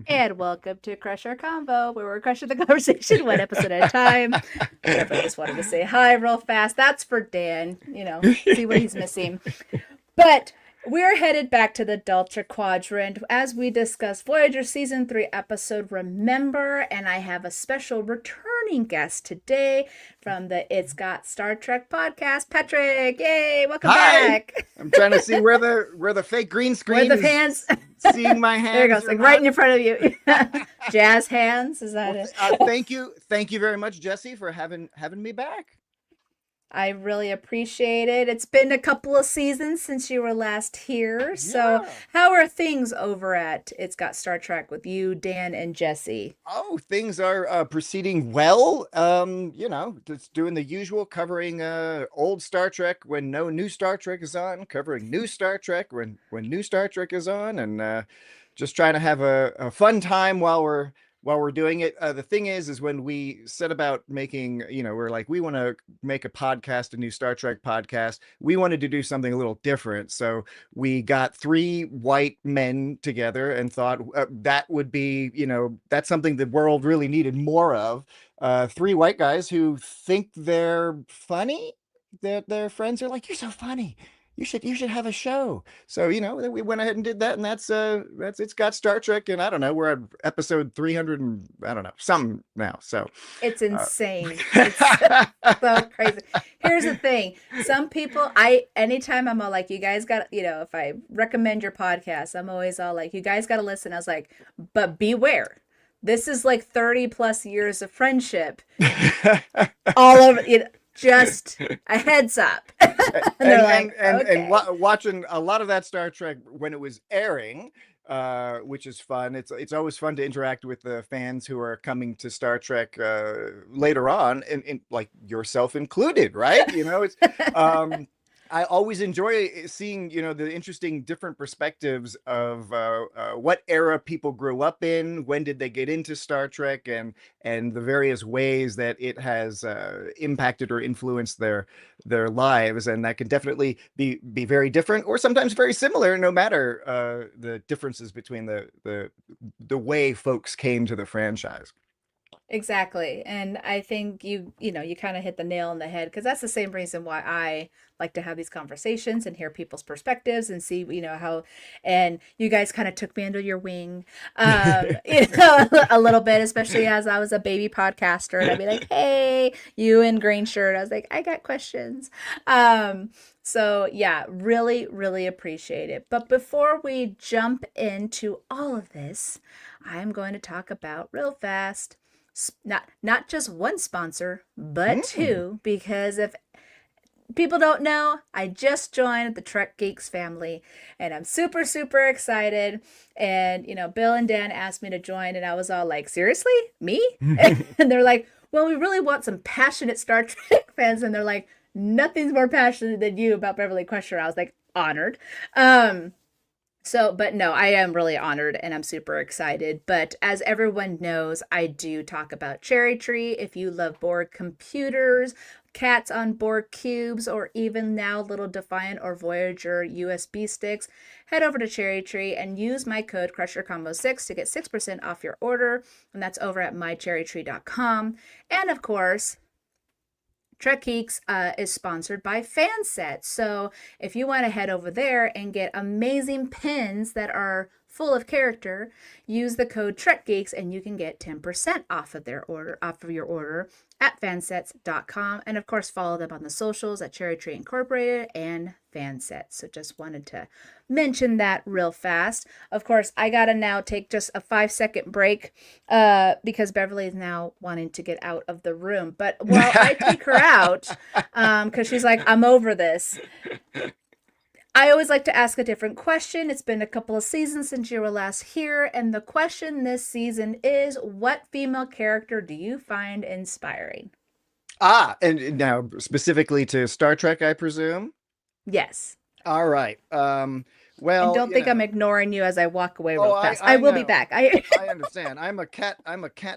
And welcome to Crush Our Combo, where we're crushing the conversation one episode at a time. Definitely just wanted to say hi real fast. That's for Dan, see what he's missing. But we're headed back to the Delta Quadrant as we discuss Voyager Season 3 episode Remember, and I have a special returning guest today from the It's Got Star Trek podcast, Patrick. Yay, welcome back. I'm trying to see where the fake green screen where the hands seeing my hands. There it goes, like right in front of you. Jazz hands, is that it? Thank you very much, Jesse, for having me back. I really appreciate it. It's been a couple of seasons since you were last here. So how are things over at It's Got Star Trek with you, Dan, and Jesse? Oh, things are proceeding well. Just doing the usual, covering old Star Trek when no new Star Trek is on, covering new Star Trek when new Star Trek is on, and just trying to have a fun time while we're doing it. The thing is when we set about making, we're like, we want to make a podcast, a new Star Trek podcast. We wanted to do something a little different. So we got 3 white men together and thought that would be, that's something the world really needed more of. 3 white guys who think they're funny. Their friends are like, you're so funny. You should have a show. So, we went ahead and did that, and that's It's Got Star Trek, and I don't know, we're at episode 300 and I don't know, something now. So it's insane. It's so crazy. Here's the thing. Some people, anytime I'm all like, you guys got, if I recommend your podcast, I'm always all like, you guys got to listen. I was like, but beware. This is like 30 plus years of friendship. All over, just a heads up. and watching a lot of that Star Trek when it was airing, which is fun. It's always fun to interact with the fans who are coming to Star Trek later on, and like yourself included, right? It's I always enjoy seeing, the interesting different perspectives of what era people grew up in, when did they get into Star Trek, and the various ways that it has impacted or influenced their lives. And that can definitely be very different, or sometimes very similar, no matter the differences between the way folks came to the franchise. Exactly. And I think you kind of hit the nail on the head, because that's the same reason why I like to have these conversations and hear people's perspectives and see, how, and you guys kind of took me under your wing, a little bit, especially as I was a baby podcaster, and I'd be like, hey, you in green shirt. I was like, I got questions. So yeah, really, really appreciate it. But before we jump into all of this, I'm going to talk about real fast, not just one sponsor, but 2, because if people don't know, I just joined the Trek Geeks family, and I'm super, super excited. And, Bill and Dan asked me to join, and I was all like, seriously? Me? And they're like, well, we really want some passionate Star Trek fans. And they're like, nothing's more passionate than you about Beverly Crusher. I was like, honored. But no, I am really honored, and I'm super excited. But as everyone knows, I do talk about Cherry Tree. If you love Borg computers, cats on Borg cubes, or even now little Defiant or Voyager USB sticks, head over to Cherry Tree and use my code CrusherCombo6 to get 6% off your order. And that's over at mycherrytree.com. And of course, Trek Geeks is sponsored by Fanset. So if you want to head over there and get amazing pins that are full of character, use the code TrekGeeks and you can get 10% off of your order at fansets.com. And of course, follow them on the socials at Cherry Tree Incorporated and Fansets. So just wanted to mention that real fast. Of course, I gotta now take just a 5-second break because Beverly is now wanting to get out of the room. But while I take her out, because she's like, I'm over this. I always like to ask a different question. It's been a couple of seasons since you were last here, and the question this season is, what female character do you find inspiring? And now specifically to Star Trek, I presume. Yes. All right. And Well, don't think I'm ignoring you as I walk away oh, real fast. I I will be know. back. I understand. I'm a cat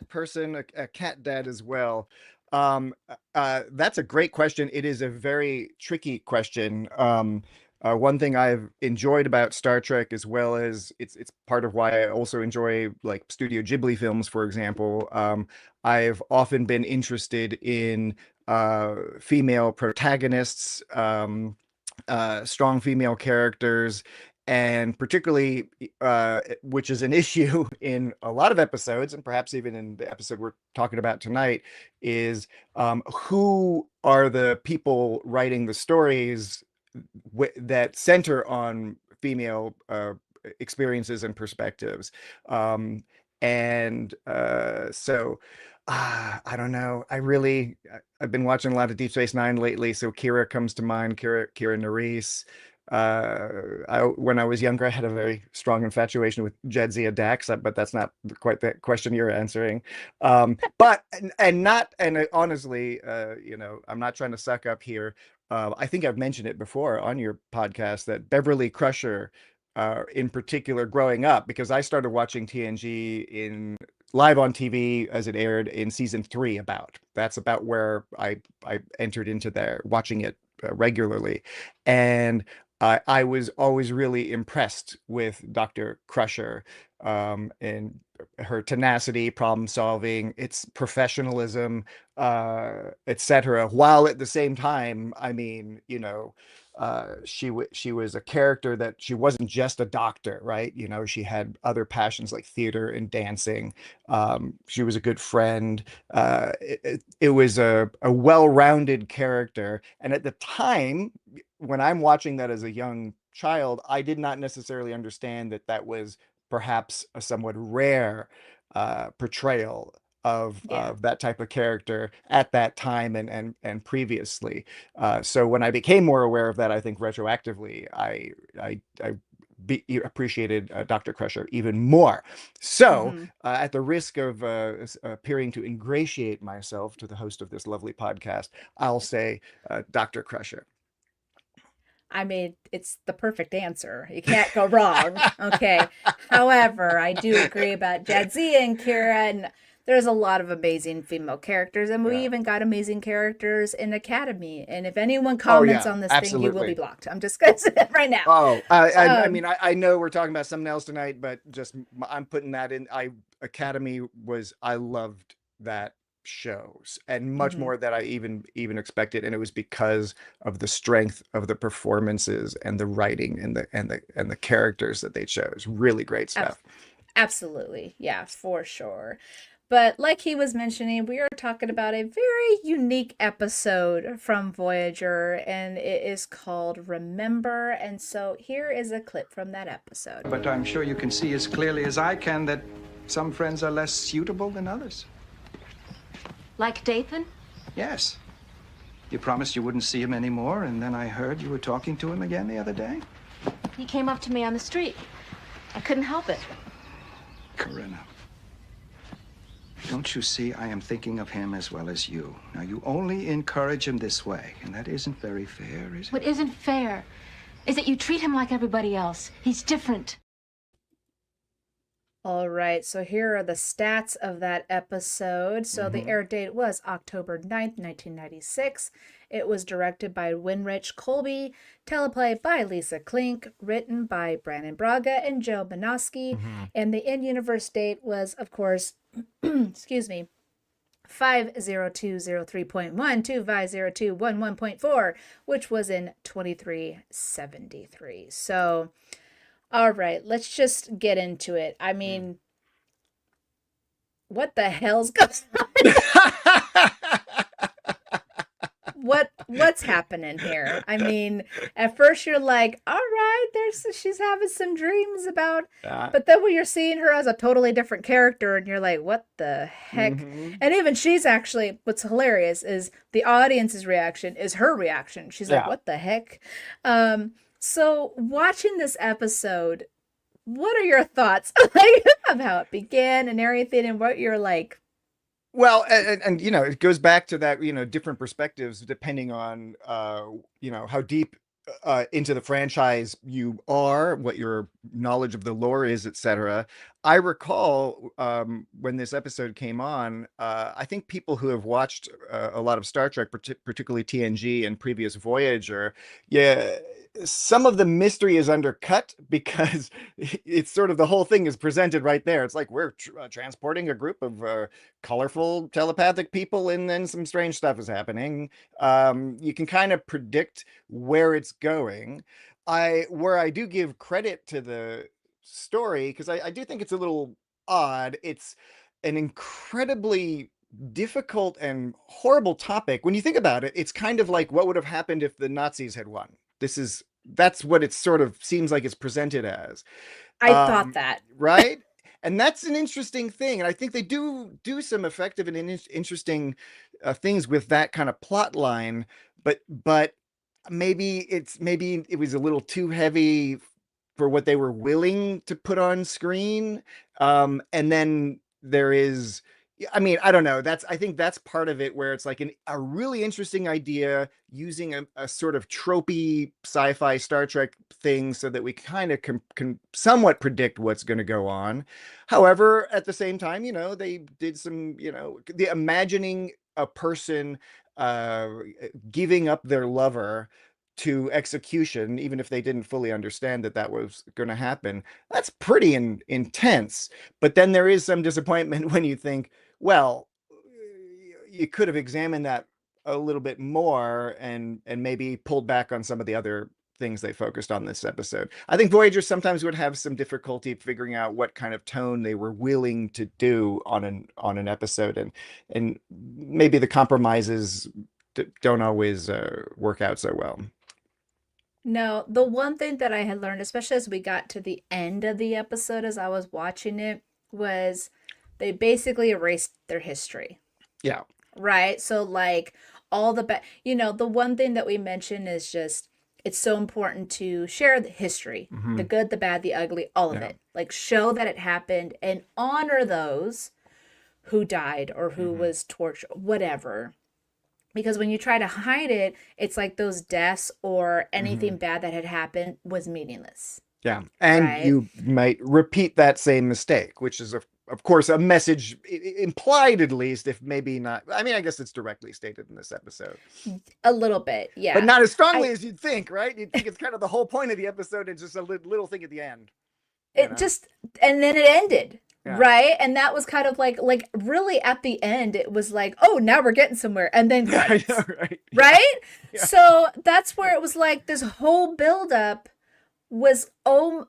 person, a cat dad as well. That's a great question. It is a very tricky question. One thing I've enjoyed about Star Trek, as well as it's part of why I also enjoy like Studio Ghibli films, for example. I've often been interested in female protagonists, strong female characters, and particularly, which is an issue in a lot of episodes, and perhaps even in the episode we're talking about tonight, is who are the people writing the stories that center on female experiences and perspectives. Um, and I don't know. I've been watching a lot of Deep Space Nine lately, so Kira comes to mind. Kira Nerys. When I was younger, I had a very strong infatuation with Jadzia Dax, but that's not quite the question you're answering. But and not and honestly, I'm not trying to suck up here. I think I've mentioned it before on your podcast that Beverly Crusher, in particular, growing up, because I started watching TNG in live on TV as it aired in season 3. That's about where I entered into there, watching it regularly, and I was always really impressed with Dr. Crusher, and her tenacity, problem solving, its professionalism, etc. While at the same time, I mean, she was a character that she wasn't just a doctor, right? She had other passions like theater and dancing. She was a good friend. It was a well-rounded character, and at the time when I'm watching that as a young child, I did not necessarily understand that that was perhaps a somewhat rare portrayal Yeah. of that type of character at that time and previously. So when I became more aware of that, I think retroactively, I appreciated Dr. Crusher even more. So, Hmm. at the risk of appearing to ingratiate myself to the host of this lovely podcast, I'll say Dr. Crusher. I mean, it's the perfect answer. You can't go wrong. Okay. However, I do agree about Jadzia and Kira, and there's a lot of amazing female characters, and we Yeah. even got amazing characters in Academy. And if anyone Oh comments yeah, on this thing, you will be absolutely. blocked. I'm just gonna say it right now. Oh, I Um, mean, I know we're talking about something else tonight, but I'm putting that in. I loved that shows, and much mhm. more that I even expected, and it was because of the strength of the performances and the writing and the characters that they chose. Really great Ab- stuff. Absolutely. Yeah, for sure. But like he was mentioning, we are talking about a very unique episode from Voyager, and it is called Remember. And so here is a clip from that episode. But I'm sure you can see as clearly as I can that some friends are less suitable than others. Like Dathan? Yes. You promised you wouldn't see him anymore, and then I heard you were talking to him again the other day. He came up to me on the street. I couldn't help it. Corinna. Don't you see I am thinking of him as well as you? Now, you only encourage him this way, and that isn't very fair, is it? What isn't fair is that you treat him like everybody else. He's different. All right, so here are the stats of that episode. So the air date was October 9th, 1996. It was directed by Winrich Colby, teleplay by Lisa Klink, written by Brandon Braga and Joe Banoski, Mhm. and the in-universe date was, of course, excuse me, 50203.1 to 50211.4, which was in 2373. So All right, let's just get into it. I Mm. mean, what the hell's going on? What's happening here? I mean, at first you're like, all right, there's she's having some dreams about, Uh, but then when you're seeing her as a totally different character and you're like, what the heck? mhm. And even she's actually, what's hilarious is the audience's reaction is her reaction. She's like, Yeah. what the heck? So watching this episode, what are your thoughts like of how it began and everything and what you're like? Well, and you know, it goes back to that, you know, different perspectives depending on you know, how deep into the franchise you are, what your knowledge of the lore is, etc. I recall when this episode came on, I think people who have watched a lot of Star Trek, particularly TNG and previous Voyager, yeah, some of the mystery is undercut because it's sort of the whole thing is presented right there. It's like we're transporting a group of colorful telepathic people, and then some strange stuff is happening. You can kind of predict where it's going. Where I do give credit to the story, because I do think it's a little odd. It's an incredibly difficult and horrible topic. When you think about it, it's kind of like what would have happened if the Nazis had won. That's what it sort of seems like it's presented as. I thought Um, that. right? And that's an interesting thing, and I think they do some effective and interesting things with that kind of plot line. But maybe it was a little too heavy for what they were willing to put on screen. And then there is, I mean, I don't know. I think that's part of it, where it's like a really interesting idea using a sort of tropey sci-fi Star Trek thing so that we kind of can somewhat predict what's going to go on. However, at the same time, you know, they did some, you know, the imagining a person uh, giving up their lover to execution, even if they didn't fully understand that that was going to happen. That's pretty intense. But then there is some disappointment when you think, well, you could have examined that a little bit more and maybe pulled back on some of the other things they focused on this episode. I think Voyager sometimes would have some difficulty figuring out what kind of tone they were willing to do on an episode, and maybe the compromises don't always work out so well. No, the one thing that I had learned, especially as we got to the end of the episode as I was watching it, was they basically erased their history, Yeah. right? So, like, the one thing that we mentioned is just it's so important to share the history, the Hmm. good, the bad, the ugly, all of Yeah. it. Like, show that it happened and honor those who died or who Hmm. was tortured, whatever. Because when you try to hide it, it's like those deaths or Hmm. anything bad that had happened was meaningless, Yeah. And right? you might repeat that same mistake, which is, of course, a message implied, at least, if maybe not. I mean, I guess it's directly stated in this episode, A little bit, but yeah. not as strongly I as you'd think, right? You'd think it's kind of the whole point of the episode, and just a little thing at the end, you it know? just and then it ended, Yeah. right? And that was kind of like really at the end, it was like, oh, now we're getting somewhere, and then Yeah, I know, credits, right? right? Yeah. So that's where it was like this whole buildup was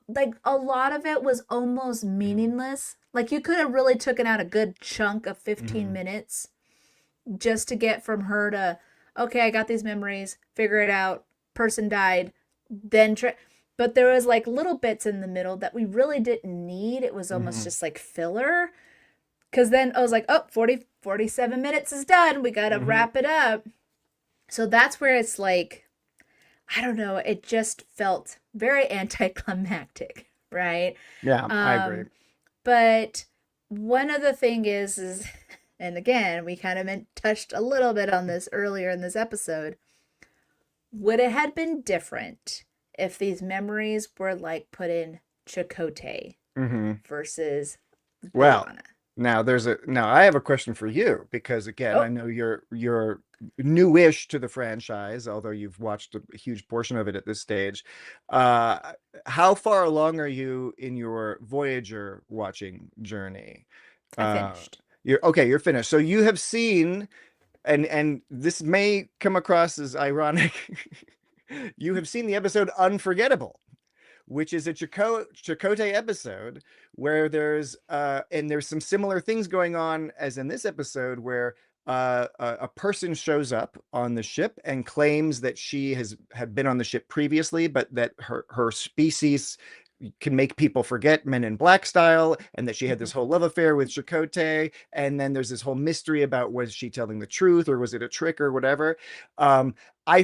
like a lot of it was almost meaningless. Like you could have really taken out a good chunk of 15 Hmm. minutes just to get from her to, okay, I got these memories, figure it out, person died, then but there was like little bits in the middle that we really didn't need. It was almost Hmm. just like filler. Cause then I was like, oh, 47 minutes is done. We got to Hmm. wrap it up. So that's where it's like, I don't know, it just felt very anticlimactic, right? Yeah, I agree. Um, but one other thing is, and again, we kind of touched a little bit on this earlier in this episode. Would it had been different if these memories were like put in Chakotay Hmm. versus Well, B'Elanna? now I have a question for you, because again, I Oh, know you're newish to the franchise, although you've watched a huge portion of it at this stage. Uh, how far along are you in your Voyager watching journey? I Uh, finished. you're okay, you're finished. So you have seen, and this may come across as ironic, you have seen the episode Unforgettable, which is a Chakotay episode where there's some similar things going on as in this episode where a person shows up on the ship and claims that she had been on the ship previously, but that her species can make people forget, Men in Black style, and that she had this whole love affair with Chakotay. And then there's this whole mystery about, was she telling the truth or was it a trick or whatever. um I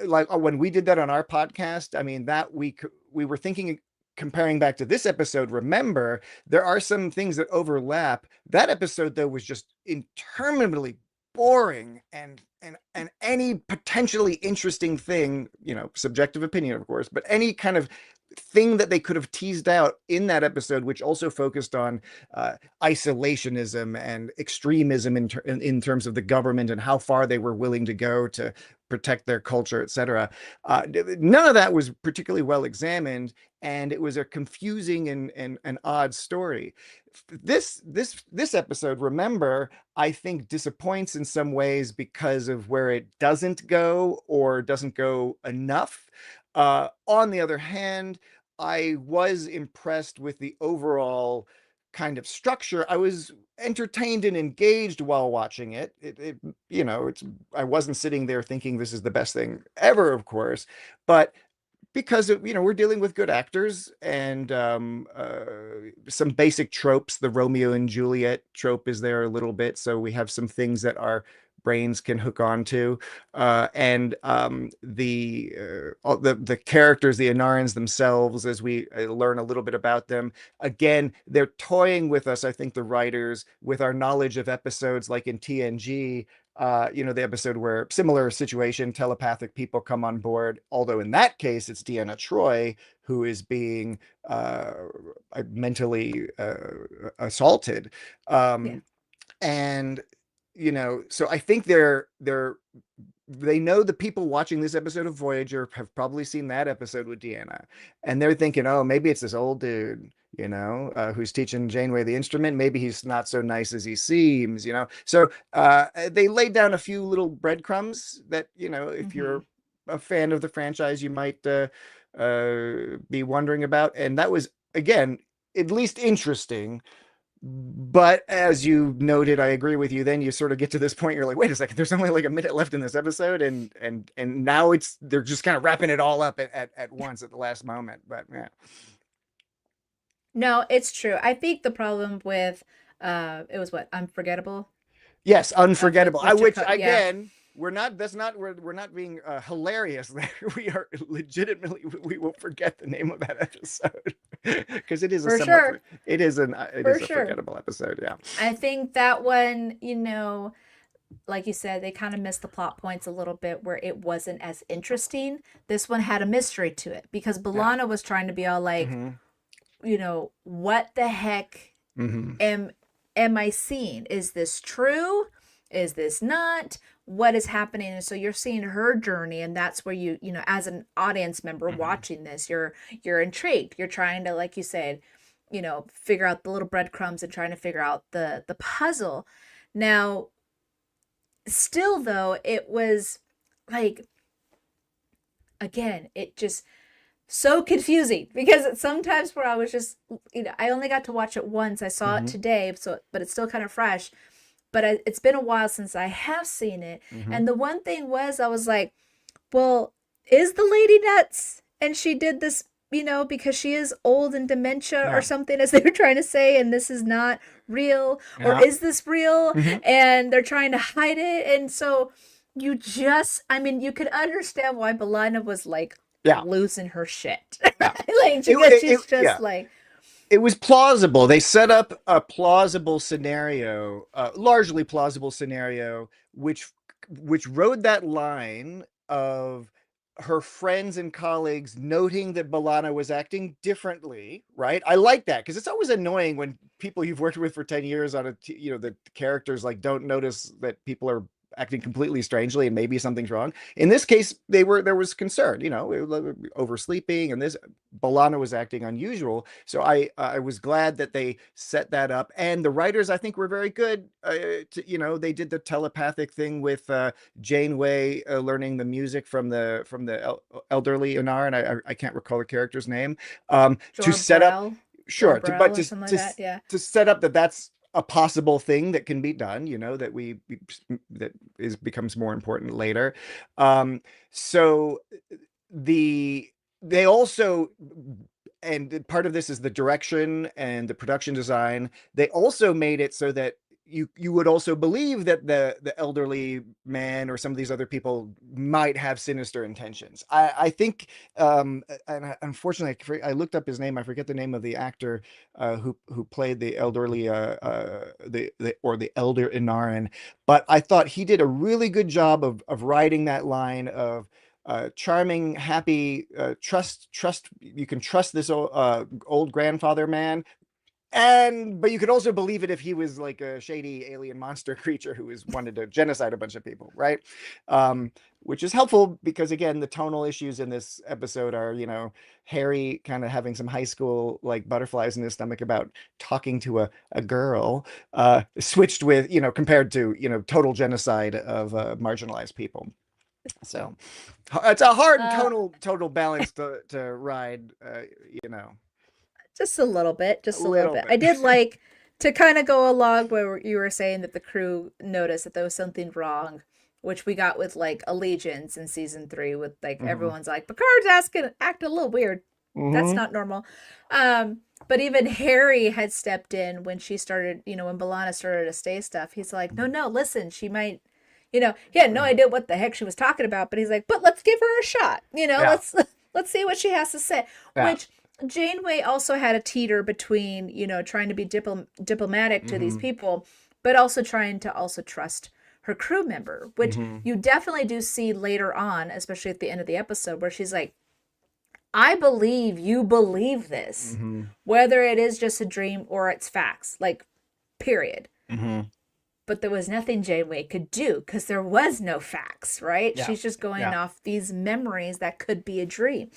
like when we did that on our podcast, I mean, that we were thinking, comparing back to this episode, remember there are some things that overlap. That episode though was just interminably boring, and any potentially interesting thing, subjective opinion of course, but any kind of thing that they could have teased out in that episode, which also focused on isolationism and extremism in terms of the government and how far they were willing to go to protect their culture, etc. None of that was particularly well examined, and it was a confusing and odd story. This episode, remember, I think disappoints in some ways because of where it doesn't go or doesn't go enough. On the other hand, I was impressed with the overall kind of structure. I was entertained and engaged while watching it. I wasn't sitting there thinking this is the best thing ever, of course, but because we're dealing with good actors and some basic tropes. The Romeo and Juliet trope is there a little bit, so we have some things that our brains can hook on to, and the characters, the Anarans themselves, as we learn a little bit about them. Again, they're toying with us, I think, the writers, with our knowledge of episodes like in TNG, the episode where, similar situation, telepathic people come on board, although in that case it's Deanna Troi who is being mentally assaulted. Yeah. And so I think they know the people watching this episode of Voyager have probably seen that episode with Deanna, and they're thinking, oh, maybe it's this old dude, who's teaching Janeway the instrument. Maybe he's not so nice as he seems, So they laid down a few little breadcrumbs that, if you're a fan of the franchise, you might be wondering about. And that was, again, at least interesting. But as you noted, I agree with you. Then you sort of get to this point, you're like, wait a second, there's only like a minute left in this episode, and now they're just kind of wrapping it all up at once at the last moment. But yeah. No, it's true. I think the problem with it was what, Unforgettable? Yes, Unforgettable. Which Yeah. again, we're not being hilarious there. We are legitimately, we will forget the name of that episode because it is For sure. it is a sure. forgettable episode. Yeah. I think that one, like you said, they kind of missed the plot points a little bit where it wasn't as interesting. This one had a mystery to it because B'Elanna was trying to be all like, what the heck am I seeing? Is this true? Is this not? What is happening? And so you're seeing her journey, and that's where you as an audience member watching this, you're intrigued. You're trying to, like you said, figure out the little breadcrumbs and trying to figure out the puzzle. Now, still though, it was like, again, it just so confusing because sometimes where I was just, I only got to watch it once. I saw it today, but it's still kind of fresh. But it's been a while since I have seen it. And the one thing was, I was like, well, is the lady nuts? And she did this, because she is old and dementia or something, as they were trying to say, and this is not real. Or is this real? And they're trying to hide it. And so you could understand why B'Elanna was like losing her shit. She's just like... It was plausible. They set up a plausible scenario, largely plausible scenario, which rode that line of her friends and colleagues noting that B'Elanna was acting differently, right? I like that because it's always annoying when people you've worked with for 10 years on the characters like don't notice that people are acting completely strangely and maybe something's wrong. In this case, there was concern, oversleeping, and this B'Elanna was acting unusual. So I was glad that they set that up, and the writers I think were very good. They did the telepathic thing with Janeway learning the music from the elderly Anar, and I can't recall the character's name. To set up, Jor sure, Brel or something like that. Yeah. to set up that that's a possible thing that can be done, that becomes more important later. So they also, and part of this is the direction and the production design. They also made it so that you would also believe that the elderly man or some of these other people might have sinister intentions. I think, and unfortunately, I looked up his name. I forget the name of the actor who played the elderly the elder Inarin, but I thought he did a really good job of writing that line of charming, happy, trust. You can trust this old grandfather man. But you could also believe it if he was like a shady alien monster creature who wanted to genocide a bunch of people, right? Which is helpful because, again, the tonal issues in this episode are, Harry kind of having some high school like butterflies in his stomach about talking to a girl, switched with, compared to, total genocide of marginalized people. So it's a hard tonal balance to ride, Just a little bit, just a little little bit. bit. I did like to kind of go along where you were saying that the crew noticed that there was something wrong, which we got with like Allegiance in season 3 with like everyone's like Picard's acting a little weird. That's not normal. But even Harry had stepped in when she started, when B'Elanna started to say stuff. He's like, no, listen, she might, he had no idea what the heck she was talking about, but he's like, but let's give her a shot. Yeah. Let's see what she has to say. Yeah. Which Janeway also had a teeter between, trying to be diplomatic to these people, but also trying to also trust her crew member, which you definitely do see later on, especially at the end of the episode, where she's like, I believe you believe this, whether it is just a dream or it's facts, like, period. But there was nothing Janeway could do because there was no facts, right? Yeah. She's just going Yeah. off these memories that could be a dream.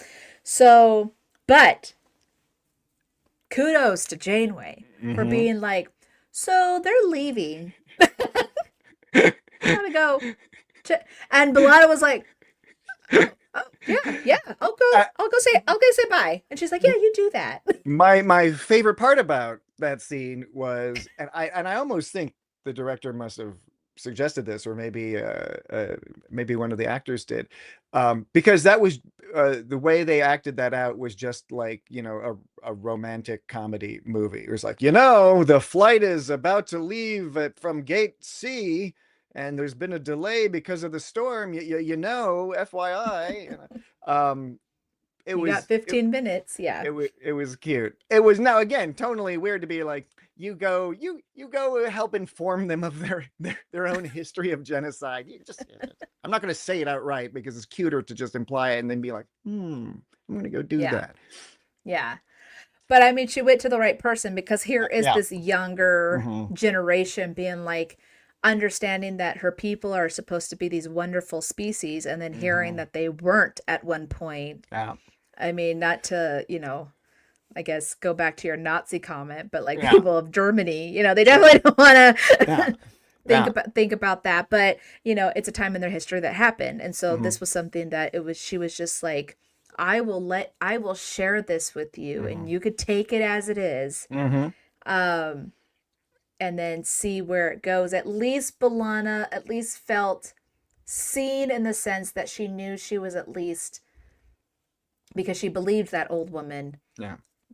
So, but kudos to Janeway for being like, so they're leaving. I'm gonna go. And B'Elanna was like, oh, yeah, I'll go say bye. And she's like, yeah, you do that. My favorite part about that scene was, and I almost think the director must have suggested this, or maybe one of the actors did, because that was the way they acted that out was just like a romantic comedy movie. It was like, the flight is about to leave from gate C, and there's been a delay because of the storm. FYI. It You was got 15 minutes. Yeah. It was cute. It was, now again, totally weird to be like, you go help inform them of their own history of genocide. I'm not going to say it outright because it's cuter to just imply it and then be like, I'm going to go do that. Yeah. But I mean, she went to the right person because here is this younger generation being like, understanding that her people are supposed to be these wonderful species, and then hearing that they weren't at one point. Yeah. I mean, not to, I guess go back to your Nazi comment, but like people of Germany, they definitely don't want to think about that. But, it's a time in their history that happened. And so this was something that she was just like, I will share this with you and you could take it as it is. And then see where it goes. At least B'Elanna felt seen in the sense that she knew she was at least, because she believed that old woman,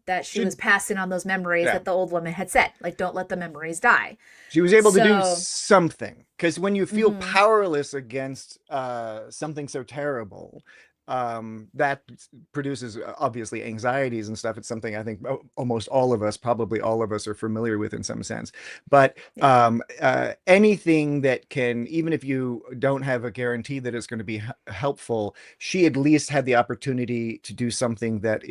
that she was passing on those memories that the old woman had said, like, don't let the memories die. She was able to do something, because when you feel powerless against something so terrible, that produces obviously anxieties and stuff. It's something I think almost all of us, probably all of us, are familiar with in some sense. But anything that can, even if you don't have a guarantee that it's going to be helpful, she at least had the opportunity to do something that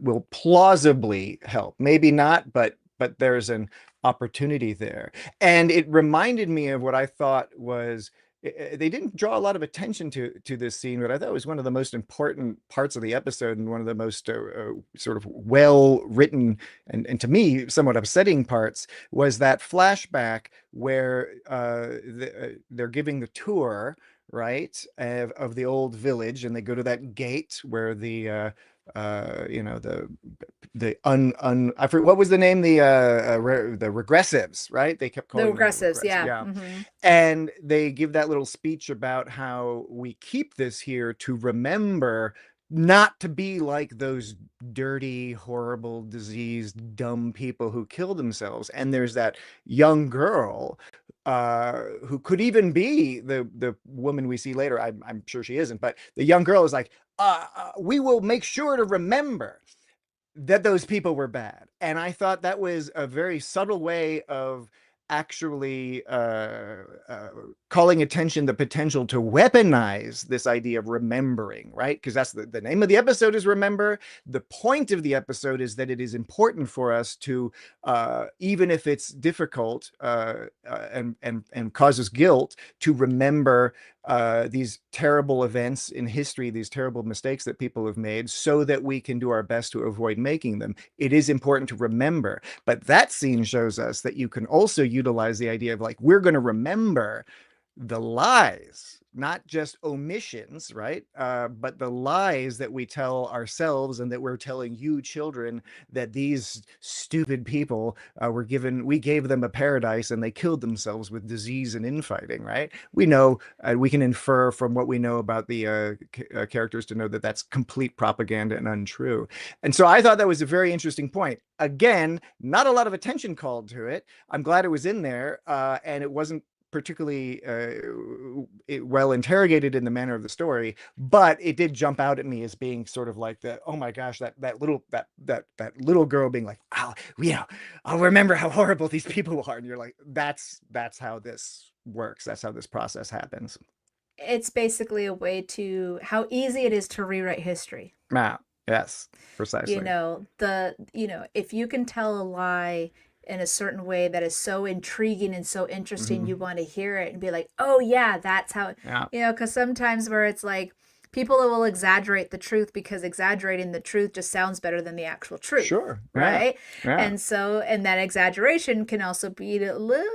will plausibly help. Maybe not, but but there's an opportunity there. And it reminded me of what I thought was, they didn't draw a lot of attention to this scene, but I thought it was one of the most important parts of the episode, and one of the most sort of well written, and to me somewhat upsetting parts, was that flashback where they're giving the tour, right, of the old village, and they go to that gate where you know, I forget what was the name, the regressives, right? They kept The calling them the regressives, yeah. yeah. Hmm. And they give that little speech about how we keep this here to remember not to be like those dirty, horrible, diseased, dumb people who kill themselves. And there's that young girl who could even be the woman we see later. I'm sure she isn't, but the young girl is like, we will make sure to remember that those people were bad. And I thought that was a very subtle way of actually calling attention the potential to weaponize this idea of remembering, right? Because that's the name of the episode is Remember. The point of the episode is that it is important for us to, even if it's difficult and causes guilt, to remember these terrible events in history, these terrible mistakes that people have made, so that we can do our best to avoid making them. It is important to remember. But that scene shows us that you can also utilize the idea of, like, we're going to remember the lies, not just omissions, right? But the lies that we tell ourselves and that we're telling you children, that these stupid people we gave them a paradise and they killed themselves with disease and infighting, right? We know, we can infer from what we know about the characters to know that that's complete propaganda and untrue. And so I thought that was a very interesting point. Again, not a lot of attention called to it. I'm glad it was in there, and it wasn't particularly well interrogated in the manner of the story, but it did jump out at me as being sort of like oh my gosh, that little girl being like, oh, you know, I'll remember how horrible these people are. And you're like, that's how this works. That's how this process happens. It's basically a way to how easy it is to rewrite history. Yes, precisely. If you can tell a lie in a certain way that is so intriguing and so interesting, you want to hear it and be like, oh yeah, that's how, because sometimes where it's like people will exaggerate the truth because exaggerating the truth just sounds better than the actual truth. Sure. Right. Yeah. And that exaggeration can also be a little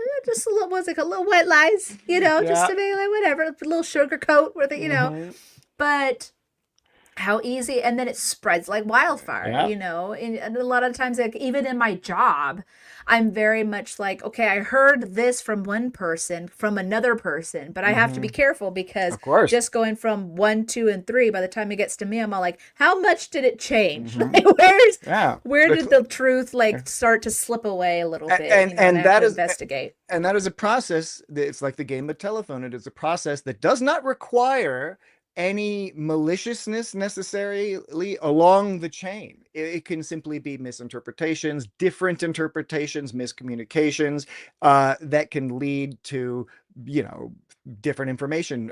what's it called, little white lies, just to be like, whatever, a little sugar coat where but how easy, and then it spreads like wildfire, and a lot of times, like, even in my job, I'm very much like, okay, I heard this from one person, from another person, but I have to be careful because just going from 1, 2, and 3, by the time it gets to me, I'm all like, how much did it change? Like, where did the truth start to slip away a little bit? And that is investigate. And that is a process. It's like the game of telephone. It is a process that does not require any maliciousness necessarily along the chain. It can simply be misinterpretations, different interpretations, miscommunications that can lead to, different information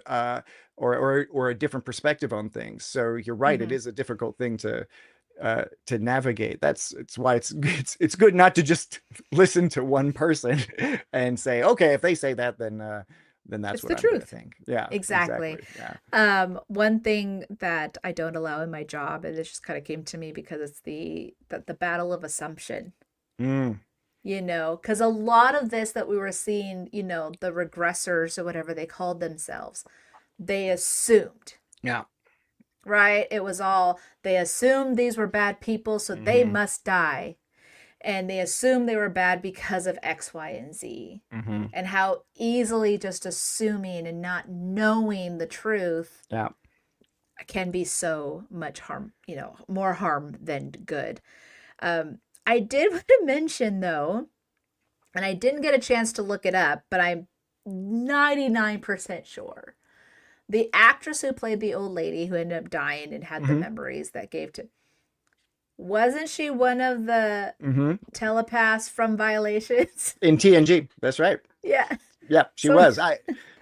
or a different perspective on things. So you're right; it is a difficult thing to navigate. It's why it's good not to just listen to one person and say, okay, if they say that, then that's it's what the I'm truth. Think. Yeah, exactly. Yeah. One thing that I don't allow in my job, and it just kind of came to me because it's the battle of assumption. Because a lot of this that we were seeing, the regressors or whatever they called themselves, they assumed. Yeah. Right? It was all, they assumed these were bad people, so they must die. And they assumed they were bad because of X, Y, and Z. And how easily just assuming and not knowing the truth can be so much harm, more harm than good. I did want to mention, though, and I didn't get a chance to look it up, but I'm 99% sure. The actress who played the old lady who ended up dying and had the memories that gave to... Wasn't she one of the telepaths from Violations? In TNG, that's right. Yeah. Yeah, she was.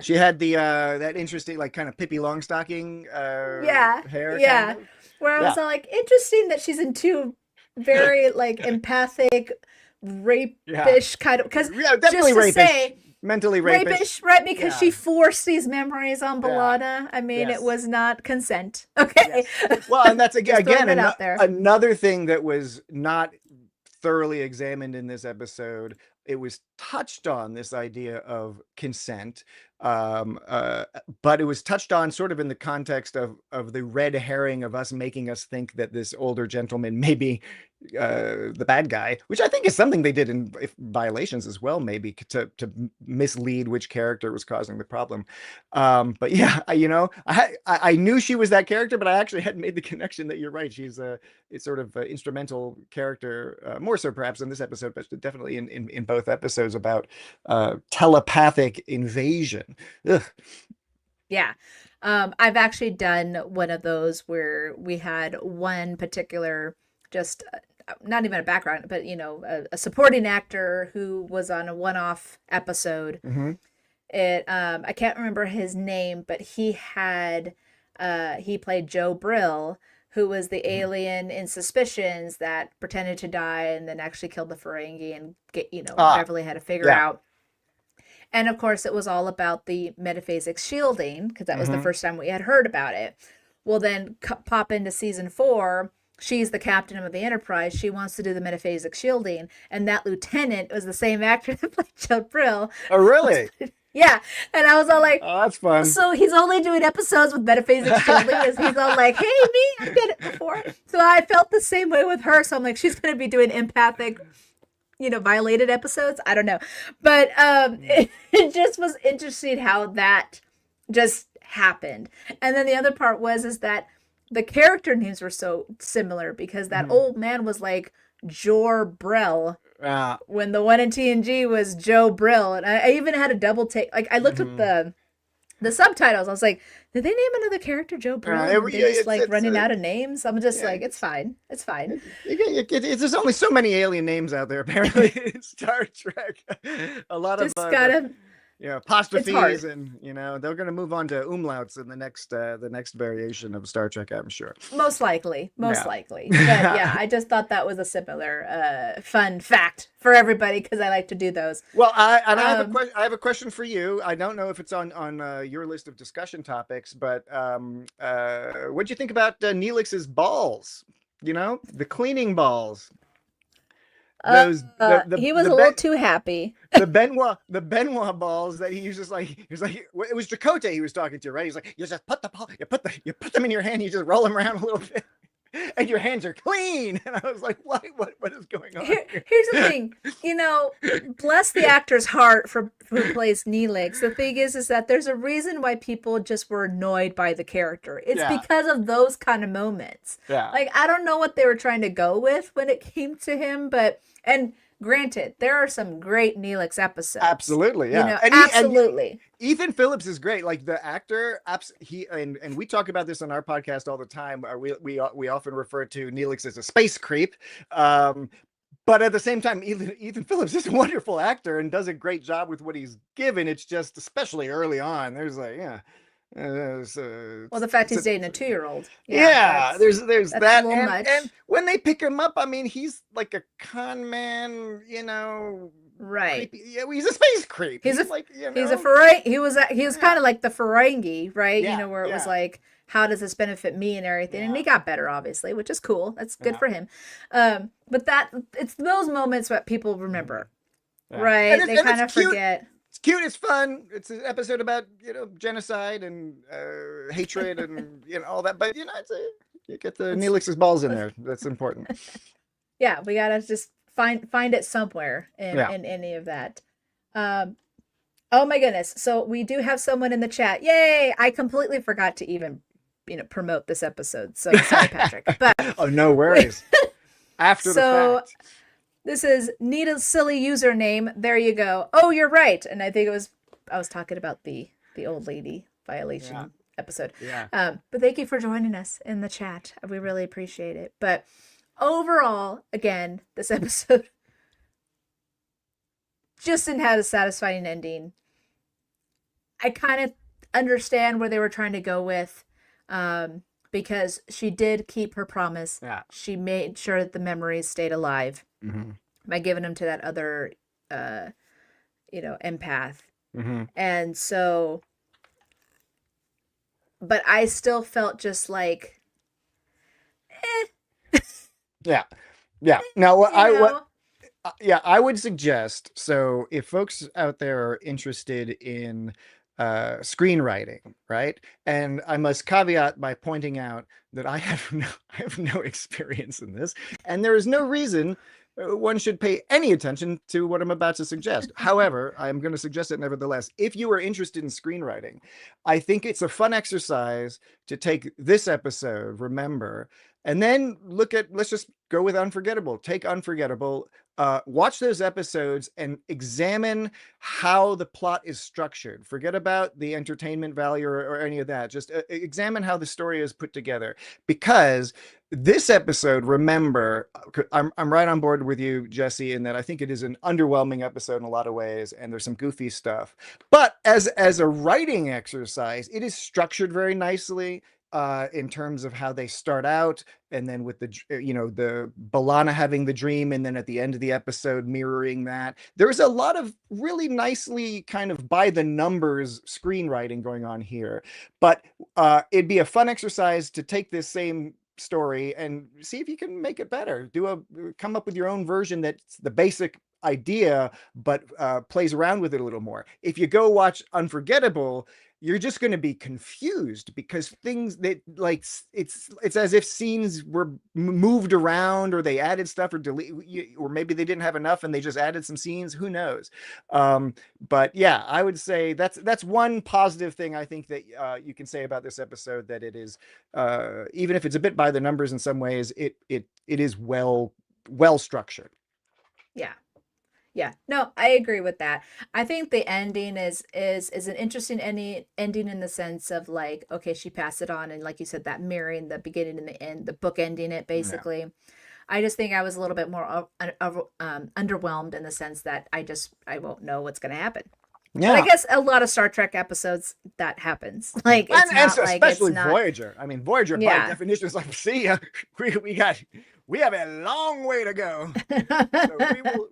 She had the that interesting, like, kind of Pippi Longstocking hair. Yeah. Kind of. Where I was all like, interesting that she's in two very like empathic rapish kind of, because Yeah, definitely just to rapish. say Mentally rapish. rapish, right? Because Yeah. she forced these memories on Bellata. I mean, Yes. it was not consent. Okay. Yes. Well, and that's Just throwing again it out there. another thing that was not thoroughly examined in this episode. It was touched on, this idea of consent, but it was touched on sort of in the context of the red herring of us making us think that this older gentleman may be the bad guy, which I think is something they did in Violations as well, maybe to mislead which character was causing the problem. But yeah, I knew she was that character, but I actually hadn't made the connection that you're right. She's it's sort of an instrumental character, more so perhaps in this episode, but definitely in both episodes, about telepathic invasion. Ugh. Yeah. I've actually done one of those where we had one particular, just not even a background, but a supporting actor who was on a one-off episode. Mm-hmm. I can't remember his name, but he played Joe Brill, who was the alien in Suspicions that pretended to die and then actually killed the Ferengi, and Beverly had to figure out. And of course, it was all about the metaphasic shielding, because that was the first time we had heard about it. Well, then pop into season 4. She's the captain of the Enterprise. She wants to do the metaphasic shielding, and that lieutenant was the same actor that played Joe Brill. Oh, really? Yeah, and I was all like, "Oh, that's fun." So he's only doing episodes with metaphasic shielding. He's all like, "Hey, me, I did it before." So I felt the same way with her. So I'm like, she's going to be doing empathic, violated episodes. I don't know, but it just was interesting how that just happened. And then the other part is that the character names were so similar, because that old man was like Jor Brell, when the one in TNG was Joe Brill. And I even had a double take. Like, I looked at the subtitles. I was like, did they name another character Joe Brill? They're just running out of names. I'm just like, it's fine. It's fine. There's only so many alien names out there, apparently, in Star Trek. A lot Just of gotta apostrophes, and they're going to move on to umlauts in the next variation of Star Trek, I'm sure. Most likely. But yeah, I just thought that was a similar fun fact for everybody, because I like to do those. Well, I have a question for you. I don't know if it's on your list of discussion topics, but what'd you think about Neelix's balls? The cleaning balls. He was a little too happy. the Benoit balls that he was like, it was Chakotay he was talking to, right? He's like, you just put the ball, you put them in your hand, you just roll them around a little bit, and your hands are clean. And I was like, what is going on here? Here's the thing, bless the actor's heart for who plays Neelix. The thing is that there's a reason why people just were annoyed by the character. It's because of those kind of moments. Yeah. Like, I don't know what they were trying to go with when it came to him, and granted, there are some great Neelix episodes. Absolutely, yeah. Absolutely. Ethan Phillips is great. Like, the actor, and we talk about this on our podcast all the time. We often refer to Neelix as a space creep. But at the same time, Ethan Phillips is a wonderful actor and does a great job with what he's given. It's just, especially early on, there's like, well, the fact he's dating a 2-year-old. There's that, much. And when they pick him up, I mean, he's like a con man, right? Creepy. Yeah, he's a space creep. He's a Ferengi. He was kind of like the Ferengi, right? Yeah, where it was like, how does this benefit me and everything? And he got better, obviously, which is cool. That's good for him. But it's those moments that people remember, right? They kind of forget. It's cute. It's fun. It's an episode about genocide and hatred and all that. But you get the Neelix's balls in there. That's important. Yeah, we gotta just find it somewhere in any of that. Oh my goodness! So we do have someone in the chat. Yay! I completely forgot to even promote this episode. So sorry, Patrick. But oh, no worries. After the fact. This is Nita's silly username. There you go. Oh, you're right. And I think I was talking about the old lady violation episode. Yeah. But thank you for joining us in the chat. We really appreciate it. But overall, again, this episode just didn't have a satisfying ending. I kind of understand where they were trying to go with, because she did keep her promise. Yeah. She made sure that the memories stayed alive. Mm-hmm. by giving him to that other, uh, empath. Hmm. And so, but I still felt just like, Yeah. Yeah. Now, you know, yeah, I would suggest, so if folks out there are interested in screenwriting, right? And I must caveat by pointing out that I have no experience in this, and there is no reason one should pay any attention to what I'm about to suggest. However, I'm going to suggest it nevertheless. If you are interested in screenwriting, I think it's a fun exercise to take this episode, remember, and then look at, let's just go with Unforgettable. Take Unforgettable, watch those episodes and examine how the plot is structured. Forget about the entertainment value or any of that. Just examine how the story is put together. Because this episode, remember, I'm right on board with you, Jesse, in that I think it is an underwhelming episode in a lot of ways, and there's some goofy stuff. But as a writing exercise, it is structured very nicely. In terms of how they start out, and then with the Balana having the dream, and then at the end of the episode mirroring that. There's a lot of really nicely kind of by the numbers screenwriting going on here. But it'd be a fun exercise to take this same story and see if you can make it better. Come up with your own version that's the basic idea, but plays around with it a little more. If you go watch Unforgettable, you're just going to be confused because things that like it's as if scenes were moved around, or they added stuff, or or maybe they didn't have enough and they just added some scenes. Who knows? But yeah, I would say that's one positive thing I think that you can say about this episode, that it is even if it's a bit by the numbers in some ways, it is well structured. yeah. Yeah, no, I agree with that. I think the ending is an interesting ending in the sense of like, okay, she passed it on, and like you said, that mirroring the beginning and the end, the book ending it Yeah. basically. I just think I was a little bit more underwhelmed in the sense that I won't know what's going to happen. But I Yeah. guess a lot of Star Trek episodes that happens. Like it's And not like it's especially not. Voyager. I mean, Voyager by Yeah. definition is like, see ya. We have a long way to go. So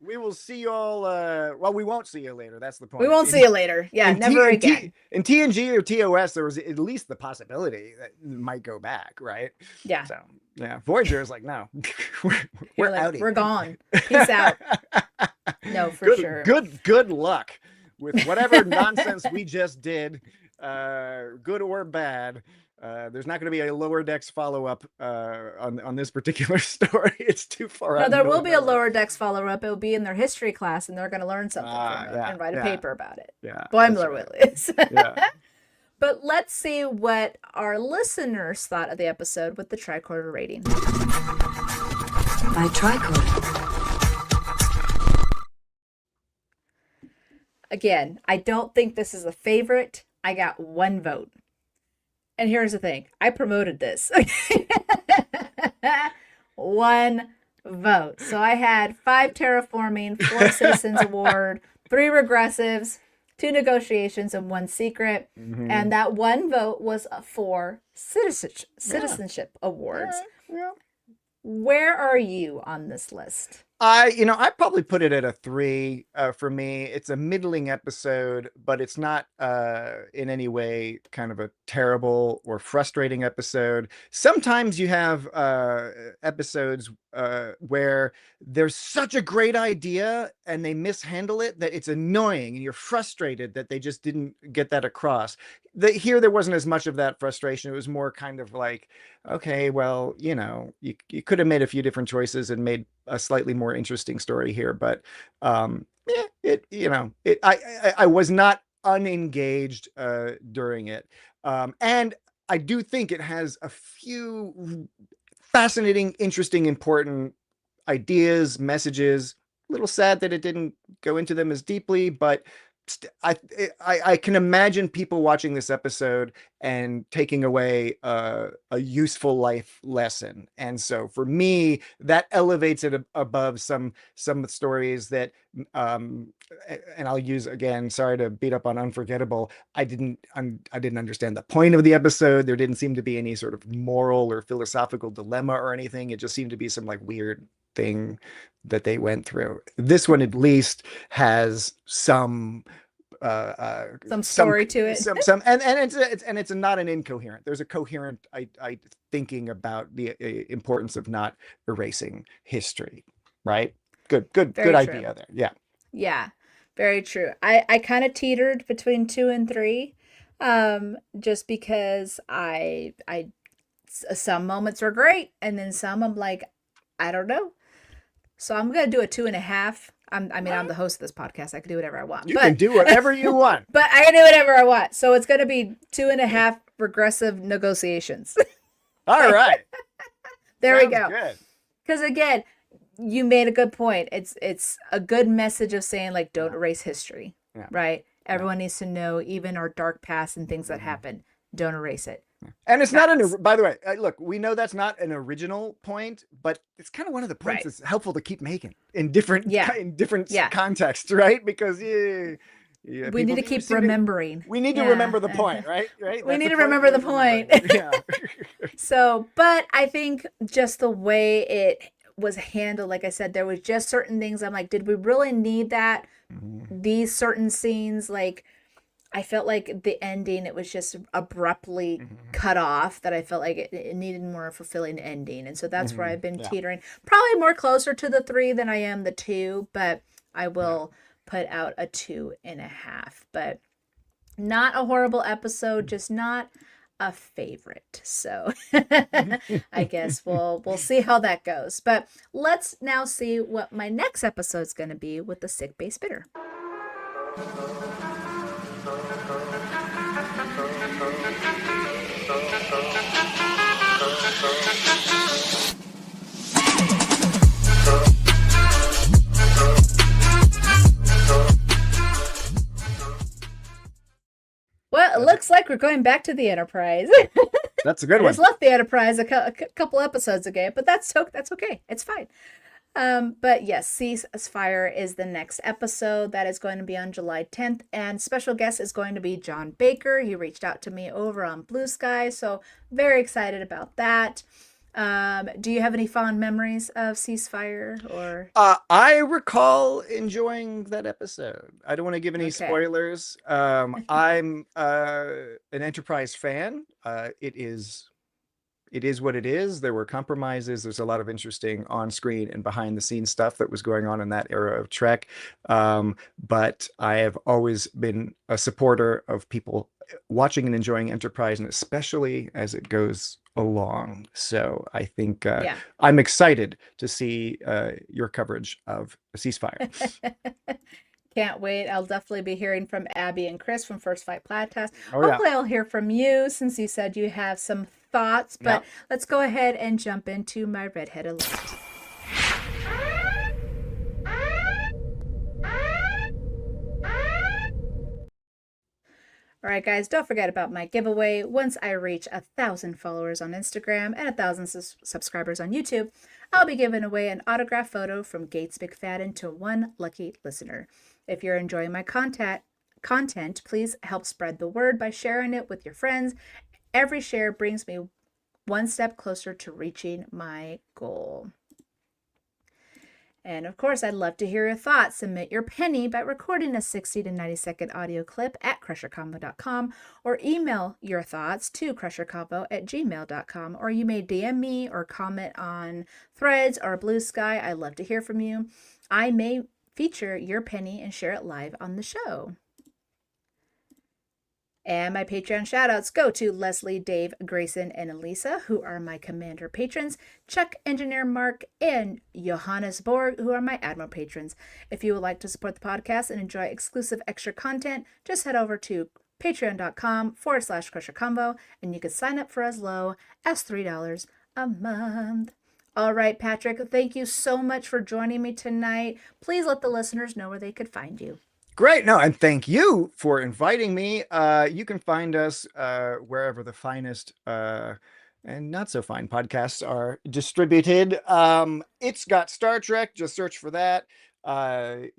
we will see you all. Well, we won't see you later. That's the We point. won't see you later. Yeah, never again. In TNG or TOS, there was at least the possibility that it might go back, right? Yeah. So yeah, Voyager is like, no, we're, You're we're like, outie. we're gone. Peace out. No, for sure. Good luck with whatever nonsense we just did, good or bad. There's not going to be a Lower Decks follow-up on this particular story. It's too far out. No, in the there middle will of be a nowhere. lower decks follow up. It will be in their history class, and they're going to learn something from it Yeah, and write a yeah, paper about it. yeah. Boimler That's will is. right. Yeah. But let's see what our listeners thought of the episode with the tricorder rating. By tricorder. Again, I don't think this is a favorite. I got one vote. And here's the thing, I promoted this. One vote. So I had 5 terraforming, 4 citizens award, 3 regressives, 2 negotiations, and 1 secret. Mhm. And that one vote was for citizenship awards. Yeah. Where are you on this list? I probably put it at a 3 for me. It's a middling episode, but it's not in any way kind of a terrible or frustrating episode. Sometimes you have episodes where there's such a great idea and they mishandle it that it's annoying, and you're frustrated that they just didn't get that across. Here, there wasn't as much of that frustration. It was more kind of like, okay, well, you could have made a few different choices and made a slightly more interesting story here, but I was not unengaged during it, and I do think it has a few fascinating, interesting, important ideas, messages. A little sad that it didn't go into them as deeply, but I can imagine people watching this episode and taking away a useful life lesson. And so for me, that elevates it above some stories that, and I'll use, again, sorry to beat up on Unforgettable. I didn't understand the point of the episode. There didn't seem to be any sort of moral or philosophical dilemma or anything. It just seemed to be some like weird thing that they went through. This one at least has some story to it. It's not an incoherent. There's a coherent I thinking about the importance of not erasing history, right? Good Very true. idea there. Yeah. Yeah, very true. I kind of teetered between 2 and 3, just because some moments are great, and then some I'm like, I don't know. So I'm gonna do a 2.5. I'm the host of this podcast. I can do whatever I want. You can do whatever you want. But I can do whatever I want. So it's gonna be 2.5 regressive negotiations. All right. There Sounds we go. Good. Because again, you made a good point. It's a good message of saying, like, don't erase history, right? Everyone needs to know, even our dark past and things that happen. Don't erase it. And it's not by the way, look, we know that's not an original point, but it's kind of one of the points that's helpful to keep making in different contexts, right? Because we need to keep remembering. We need to remember the point, right? We need to remember the point. Yeah. So, but I think just the way it was handled, like I said, there was just certain things I'm like, did we really need that? These certain scenes, like, I felt like the ending, it was just abruptly cut off, that I felt like it needed more fulfilling ending. And so that's where I've been teetering. Probably more closer to the 3 than I am the 2, but I will put out a 2.5. But not a horrible episode, just not a favorite. So I guess we'll see how that goes. But let's now see what my next episode is going to be with the Sick Bay Spitter. Well, it looks like we're going back to the Enterprise. That's a good one. I just left the Enterprise a couple episodes ago, but that's okay. It's fine. But yes, Ceasefire is the next episode. That is going to be on July 10th. And special guest is going to be John Baker. He reached out to me over on Blue Sky. So very excited about that. Do you have any fond memories of Ceasefire? Or I recall enjoying that episode. I don't want to give any spoilers. I'm an Enterprise fan. It is what it is. There were compromises. There's a lot of interesting on-screen and behind-the-scenes stuff that was going on in that era of Trek. But I have always been a supporter of people watching and enjoying Enterprise, and especially as it goes along. So I think I'm excited to see your coverage of Ceasefire. Can't wait. I'll definitely be hearing from Abby and Chris from First Fight Podcast. Hopefully I'll hear from you, since you said you have some thoughts. But let's go ahead and jump into my Redhead Alert. All right, guys, don't forget about my giveaway. Once I reach 1,000 followers on Instagram and 1,000 subscribers on YouTube, I'll be giving away an autographed photo from Gates McFadden to one lucky listener. If you're enjoying my content, please help spread the word by sharing it with your friends. Every share brings me one step closer to reaching my goal. And of course, I'd love to hear your thoughts. Submit your penny by recording a 60 to 90 second audio clip at crusherconvo.com, or email your thoughts to crusherconvo@gmail.com, or you may DM me or comment on Threads or Blue Sky. I'd love to hear from you. I may feature your penny and share it live on the show. And my Patreon shoutouts go to Leslie, Dave, Grayson, and Elisa, who are my Commander patrons, Chuck, Engineer Mark, and Johannes Borg, who are my Admiral patrons. If you would like to support the podcast and enjoy exclusive extra content, just head over to patreon.com/crusherconvo, and you can sign up for as low as $3 a month. All right, Patrick, thank you so much for joining me tonight. Please let the listeners know where they could find you. Great. No, and thank you for inviting me. You can find us wherever the finest and not so fine podcasts are distributed. It's got Star Trek. Just search for that. YouTube,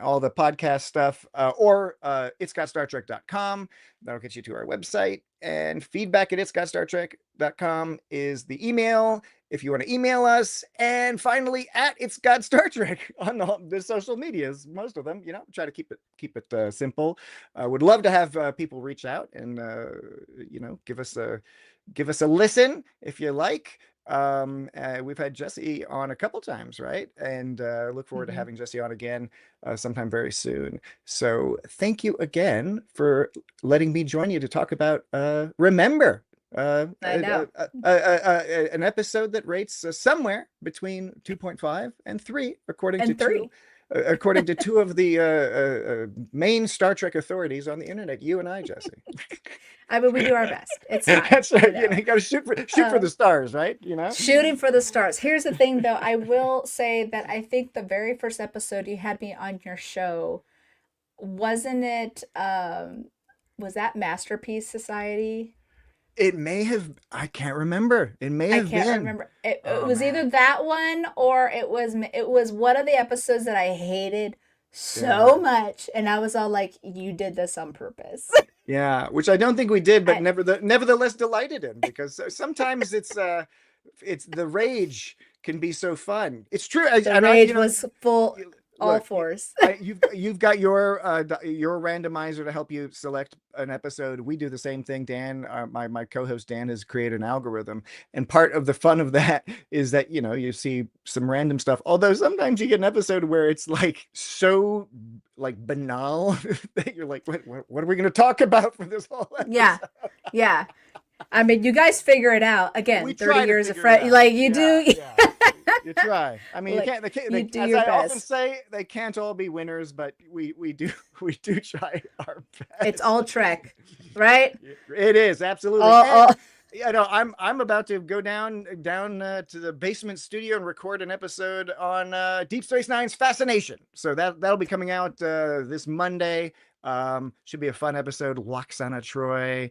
all the podcast stuff, or itsgotstartrek.com. That'll get you to our website. And feedback at itsgotstartrek.com is the email if you want to email us. And finally, at It's God Star Trek on the social medias, most of them. Try to keep it simple. Would love to have people reach out and give us a listen if you like. We've had Jesse on a couple times, right? And look forward to having Jesse on again sometime very soon. So thank you again for letting me join you to talk about Remember. I know. An episode that rates somewhere between 2.5 and 3, according to two of the main Star Trek authorities on the internet, you and I, Jesse. I mean, we do our best. It's fine. That's right. You got to shoot for the stars, right? Shooting for the stars. Here's the thing, though. I will say that I think the very first episode you had me on your show, wasn't it? Was that Masterpiece Society? It may have. I can't remember. It may have been. I can't remember. It was either that one or it was one of the episodes that I hated so much, and I was all like, "You did this on purpose." Yeah, which I don't think we did, but nevertheless delighted in, because sometimes it's the rage can be so fun. It's true. The rage was full. All fours. You've got your randomizer to help you select an episode. We do the same thing. Dan, my co-host Dan, has created an algorithm, and part of the fun of that is that you see some random stuff. Although sometimes you get an episode where it's like so like banal that you're like, what are we going to talk about for this whole episode? Yeah. I mean, you guys figure it out. Again, 30 years of friend, like you do. Yeah. You try. I mean, Look, you do as your I best. often say, they can't all be winners, but we do try our best. It's all Trek, right? It is absolutely. I'm about to go down to the basement studio and record an episode on Deep Space Nine's Fascination. So that'll be coming out this Monday. Should be a fun episode. Loxana Troy,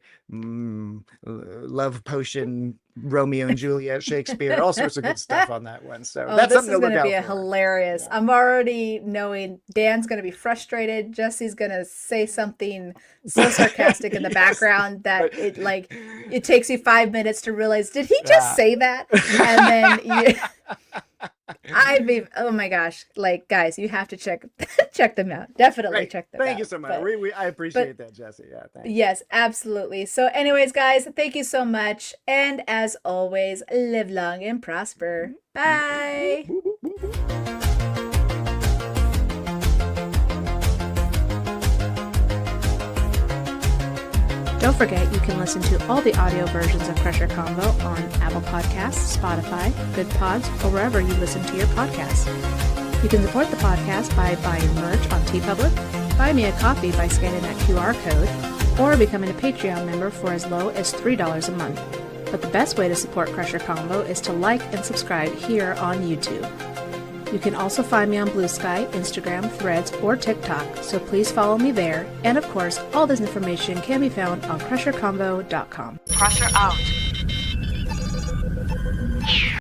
Love Potion, Romeo and Juliet, Shakespeare, all sorts of good stuff on that one. So that's something to look out for. This is going to be hilarious. Yeah. I'm already knowing Dan's going to be frustrated. Jesse's going to say something so sarcastic in the background that it takes you 5 minutes to realize, did he just say that? And then oh my gosh, guys, you have to check them out. Definitely check them out. Thank you so much. I appreciate that, Jesse. Yeah, thanks. Yes, absolutely. So anyways, guys, thank you so much. And as always, live long and prosper. Bye. Don't forget, you can listen to all the audio versions of Crusher Convo on Apple Podcasts, Spotify, Good Pods, or wherever you listen to your podcasts. You can support the podcast by buying merch on TeePublic, buy me a coffee by scanning that QR code, or becoming a Patreon member for as low as $3 a month. But the best way to support Crusher Convo is to like and subscribe here on YouTube. You can also find me on Blue Sky, Instagram, Threads, or TikTok, so please follow me there. And of course, all this information can be found on crusherconvo.com. Crusher out.